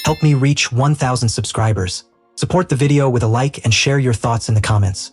Help me reach 1,000 subscribers. Support the video with a like and share your thoughts in the comments.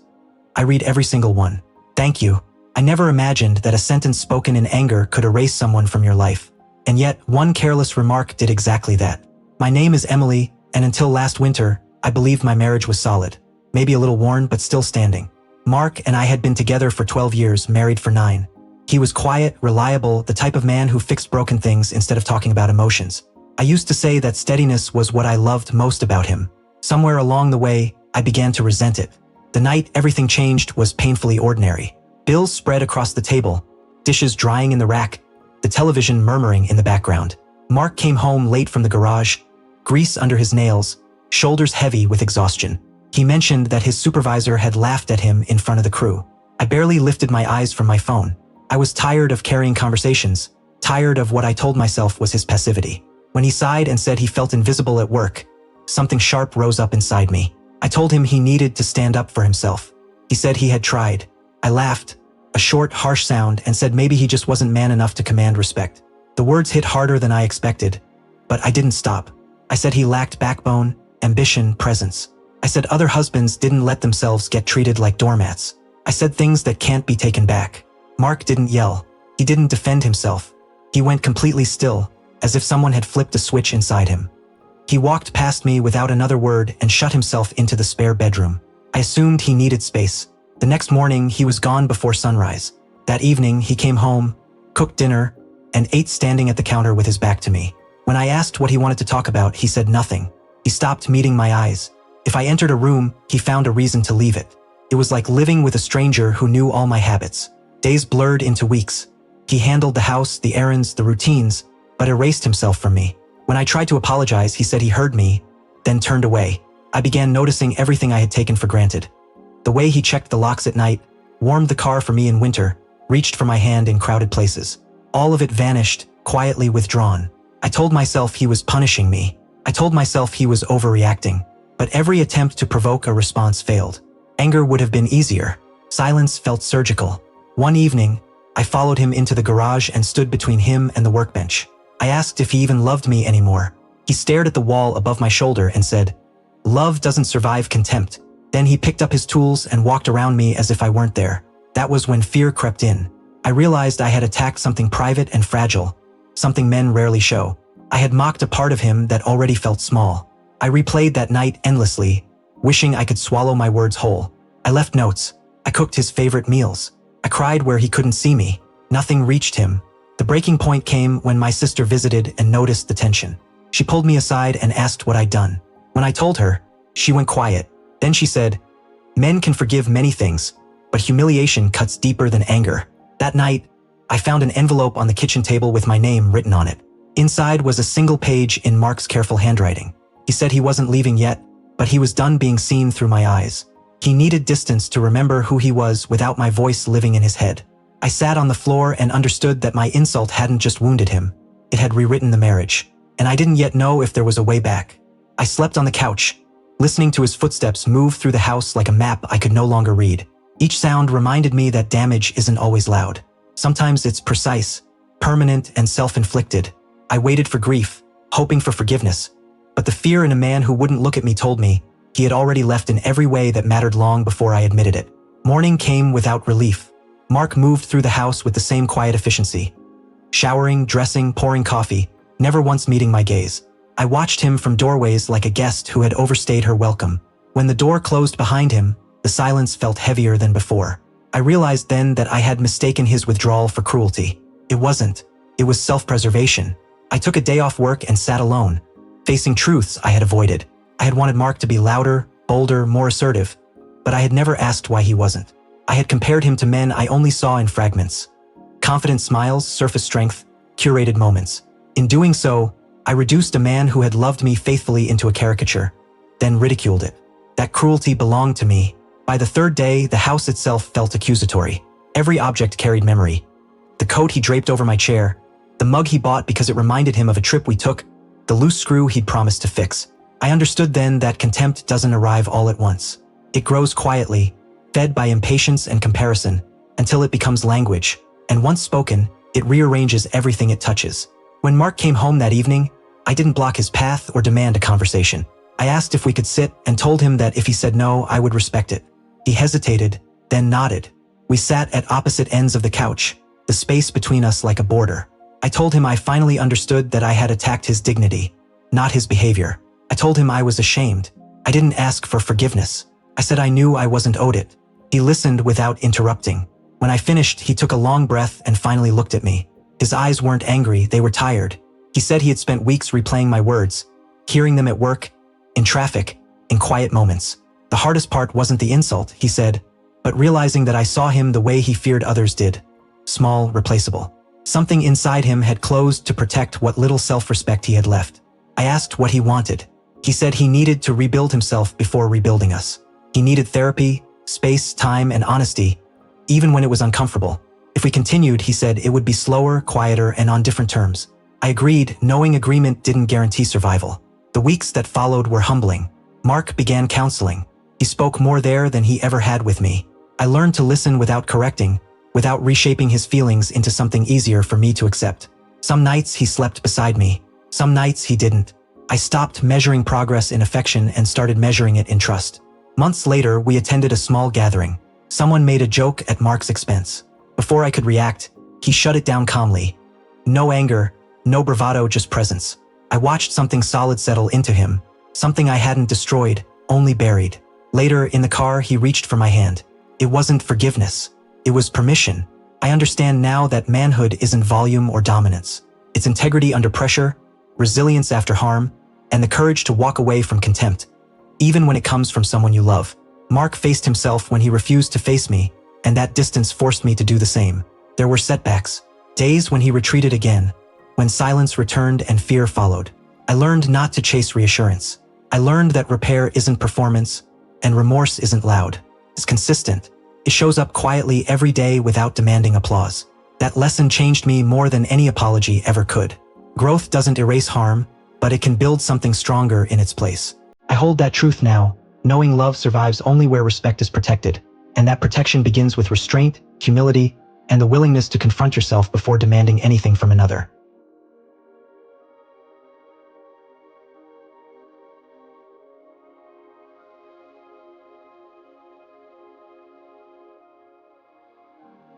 I read every single one. Thank you. I never imagined that a sentence spoken in anger could erase someone from your life. And yet, one careless remark did exactly that. My name is Emily, and until last winter, I believed my marriage was solid. Maybe a little worn, but still standing. Mark and I had been together for 12 years, married for 9. He was quiet, reliable, the type of man who fixed broken things instead of talking about emotions. I used to say that steadiness was what I loved most about him. Somewhere along the way, I began to resent it. The night everything changed was painfully ordinary. Bills spread across the table, dishes drying in the rack, the television murmuring in the background. Mark came home late from the garage, grease under his nails, shoulders heavy with exhaustion. He mentioned that his supervisor had laughed at him in front of the crew. I barely lifted my eyes from my phone. I was tired of carrying conversations, tired of what I told myself was his passivity. When he sighed and said he felt invisible at work, something sharp rose up inside me. I told him he needed to stand up for himself. He said he had tried. I laughed, a short, harsh sound, and said maybe he just wasn't man enough to command respect. The words hit harder than I expected, but I didn't stop. I said he lacked backbone, ambition, presence. I said other husbands didn't let themselves get treated like doormats. I said things that can't be taken back. Mark didn't yell. He didn't defend himself. He went completely still, as if someone had flipped a switch inside him. He walked past me without another word and shut himself into the spare bedroom. I assumed he needed space. The next morning, he was gone before sunrise. That evening, he came home, cooked dinner, and ate standing at the counter with his back to me. When I asked what he wanted to talk about, he said nothing. He stopped meeting my eyes. If I entered a room, he found a reason to leave it. It was like living with a stranger who knew all my habits. Days blurred into weeks. He handled the house, the errands, the routines, but erased himself from me. When I tried to apologize, he said he heard me, then turned away. I began noticing everything I had taken for granted. The way he checked the locks at night, warmed the car for me in winter, reached for my hand in crowded places. All of it vanished, quietly withdrawn. I told myself he was punishing me. I told myself he was overreacting. But every attempt to provoke a response failed. Anger would have been easier. Silence felt surgical. One evening, I followed him into the garage and stood between him and the workbench. I asked if he even loved me anymore. He stared at the wall above my shoulder and said, "Love doesn't survive contempt." Then he picked up his tools and walked around me as if I weren't there. That was when fear crept in. I realized I had attacked something private and fragile, something men rarely show. I had mocked a part of him that already felt small. I replayed that night endlessly, wishing I could swallow my words whole. I left notes. I cooked his favorite meals. I cried where he couldn't see me. Nothing reached him. The breaking point came when my sister visited and noticed the tension. She pulled me aside and asked what I'd done. When I told her, she went quiet. Then she said, "Men can forgive many things, but humiliation cuts deeper than anger." That night, I found an envelope on the kitchen table with my name written on it. Inside was a single page in Mark's careful handwriting. He said he wasn't leaving yet, but he was done being seen through my eyes. He needed distance to remember who he was without my voice living in his head. I sat on the floor and understood that my insult hadn't just wounded him. It had rewritten the marriage, and I didn't yet know if there was a way back. I slept on the couch, listening to his footsteps move through the house like a map I could no longer read. Each sound reminded me that damage isn't always loud. Sometimes it's precise, permanent, and self-inflicted. I waited for grief, hoping for forgiveness. But the fear in a man who wouldn't look at me told me he had already left in every way that mattered long before I admitted it. Morning came without relief. Mark moved through the house with the same quiet efficiency. Showering, dressing, pouring coffee, never once meeting my gaze. I watched him from doorways like a guest who had overstayed her welcome. When the door closed behind him, the silence felt heavier than before. I realized then that I had mistaken his withdrawal for cruelty. It wasn't. It was self-preservation. I took a day off work and sat alone, facing truths I had avoided. I had wanted Mark to be louder, bolder, more assertive, but I had never asked why he wasn't. I had compared him to men I only saw in fragments. Confident smiles, surface strength, curated moments. In doing so, I reduced a man who had loved me faithfully into a caricature, then ridiculed it. That cruelty belonged to me. By the third day, the house itself felt accusatory. Every object carried memory. The coat he draped over my chair, the mug he bought because it reminded him of a trip we took, the loose screw he'd promised to fix. I understood then that contempt doesn't arrive all at once. It grows quietly, fed by impatience and comparison, until it becomes language, and once spoken, it rearranges everything it touches. When Mark came home that evening, I didn't block his path or demand a conversation. I asked if we could sit and told him that if he said no, I would respect it. He hesitated, then nodded. We sat at opposite ends of the couch, the space between us like a border. I told him I finally understood that I had attacked his dignity, not his behavior. I told him I was ashamed. I didn't ask for forgiveness. I said I knew I wasn't owed it. He listened without interrupting. When I finished, he took a long breath and finally looked at me. His eyes weren't angry, they were tired. He said he had spent weeks replaying my words, hearing them at work, in traffic, in quiet moments. The hardest part wasn't the insult, he said, but realizing that I saw him the way he feared others did. Small, replaceable. Something inside him had closed to protect what little self-respect he had left. I asked what he wanted. He said he needed to rebuild himself before rebuilding us. He needed therapy, space, time, and honesty, even when it was uncomfortable. If we continued, he said, it would be slower, quieter, and on different terms. I agreed, knowing agreement didn't guarantee survival. The weeks that followed were humbling. Mark began counseling. He spoke more there than he ever had with me. I learned to listen without correcting, without reshaping his feelings into something easier for me to accept. Some nights he slept beside me. Some nights he didn't. I stopped measuring progress in affection and started measuring it in trust. Months later, we attended a small gathering. Someone made a joke at Mark's expense. Before I could react, he shut it down calmly. No anger, no bravado, just presence. I watched something solid settle into him, something I hadn't destroyed, only buried. Later, in the car, he reached for my hand. It wasn't forgiveness. It was permission. I understand now that manhood isn't volume or dominance. It's integrity under pressure, resilience after harm, and the courage to walk away from contempt, even when it comes from someone you love. Mark faced himself when he refused to face me, and that distance forced me to do the same. There were setbacks, days when he retreated again, when silence returned and fear followed. I learned not to chase reassurance. I learned that repair isn't performance, and remorse isn't loud. It's consistent. It shows up quietly every day without demanding applause. That lesson changed me more than any apology ever could. Growth doesn't erase harm, but it can build something stronger in its place. I hold that truth now, knowing love survives only where respect is protected, and that protection begins with restraint, humility, and the willingness to confront yourself before demanding anything from another.